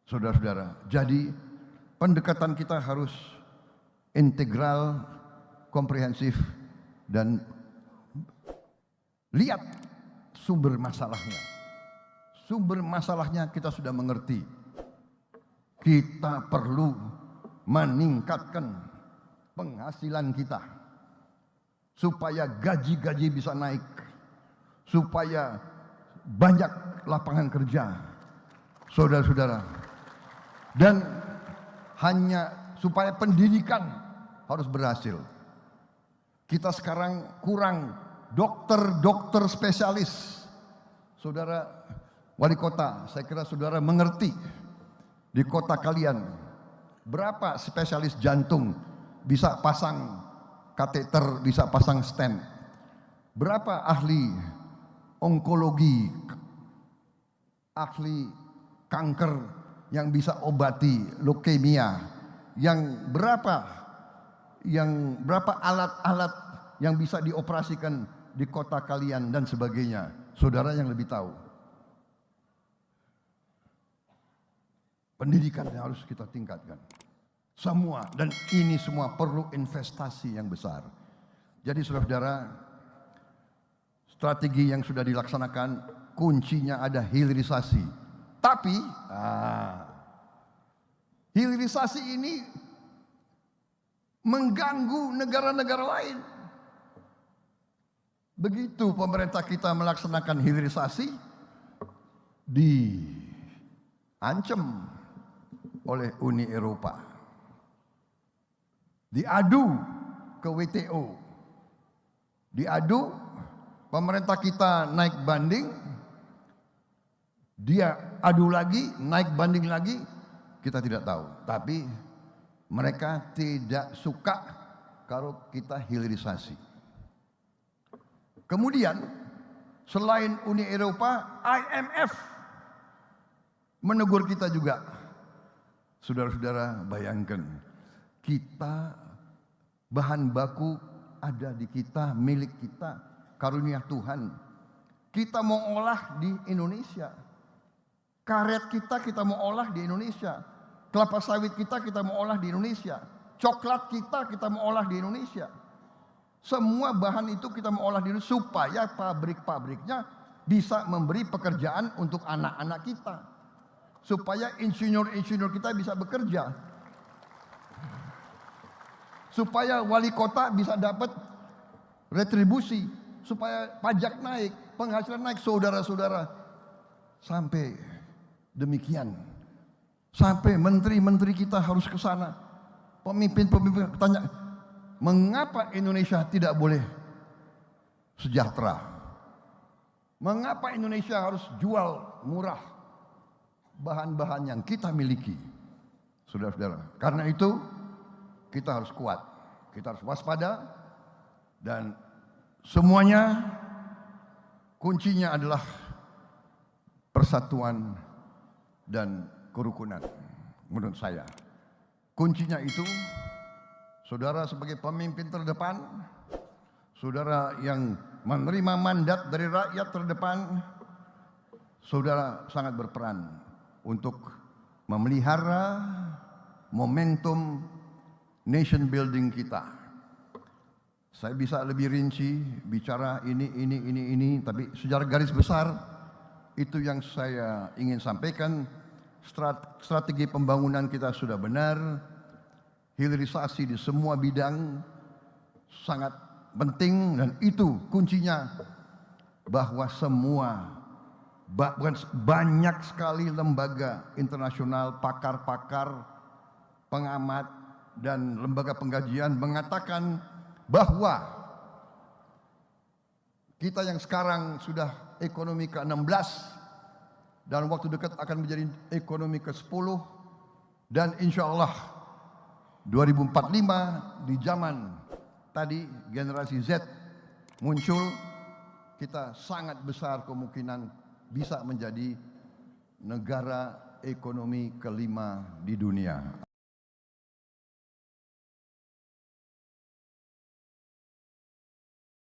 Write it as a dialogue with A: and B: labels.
A: saudara-saudara. Jadi pendekatan kita harus integral, komprehensif, dan lihat sumber masalahnya. Sumber masalahnya kita sudah mengerti. Kita perlu meningkatkan penghasilan kita supaya gaji-gaji bisa naik, supaya banyak lapangan kerja, saudara-saudara. Dan hanya supaya pendidikan harus berhasil. Kita sekarang kurang dokter-dokter spesialis. Saudara wali kota, saya kira saudara mengerti di kota kalian berapa spesialis jantung bisa pasang kateter, bisa pasang stent. Berapa ahli onkologi, ahli kanker yang bisa obati leukemia, yang berapa alat-alat yang bisa dioperasikan di kota kalian dan sebagainya. Saudara yang lebih tahu. Pendidikan yang harus kita tingkatkan. Semua, dan ini semua perlu investasi yang besar. Jadi saudara-saudara, strategi yang sudah dilaksanakan kuncinya ada hilirisasi. Tapi hilirisasi ini mengganggu negara-negara lain. Begitu pemerintah kita melaksanakan hilirisasi, diancam oleh Uni Eropa, diadu ke WTO, diadu, pemerintah kita naik banding, dia adu lagi, naik banding lagi, kita tidak tahu. Tapi mereka tidak suka kalau kita hilirisasi. Kemudian selain Uni Eropa, IMF menegur kita juga. Saudara-saudara bayangkan, kita bahan baku ada di kita, milik kita, karunia Tuhan. Kita mau olah di Indonesia. Karet kita mau olah di Indonesia. Kelapa sawit kita mau olah di Indonesia. Coklat kita mau olah di Indonesia. Semua bahan itu kita mau olah di Indonesia supaya pabrik-pabriknya bisa memberi pekerjaan untuk anak-anak kita. Supaya insinyur-insinyur kita bisa bekerja. Supaya wali kota bisa dapat retribusi. Supaya pajak naik, penghasilan naik, saudara-saudara. Sampai demikian. Sampai menteri-menteri kita harus ke sana. Pemimpin-pemimpin tanya, mengapa Indonesia tidak boleh sejahtera? Mengapa Indonesia harus jual murah bahan-bahan yang kita miliki? Saudara-saudara, karena itu kita harus kuat, kita harus waspada, dan semuanya kuncinya adalah persatuan dan kerukunan. Menurut saya kuncinya itu, saudara sebagai pemimpin terdepan, saudara yang menerima mandat dari rakyat terdepan, saudara sangat berperan untuk memelihara momentum nation building kita. Saya bisa lebih rinci bicara ini, tapi secara garis besar itu yang saya ingin sampaikan. Strategi pembangunan kita sudah benar. Hilirisasi di semua bidang sangat penting, dan itu kuncinya bahwa banyak sekali lembaga internasional, pakar-pakar, pengamat, dan lembaga pengkajian mengatakan bahwa kita yang sekarang sudah ekonomi ke-16 dan waktu dekat akan menjadi ekonomi ke-10, dan insya Allah 2045 di zaman tadi generasi Z muncul, kita sangat besar kemungkinan bisa menjadi negara ekonomi kelima di dunia.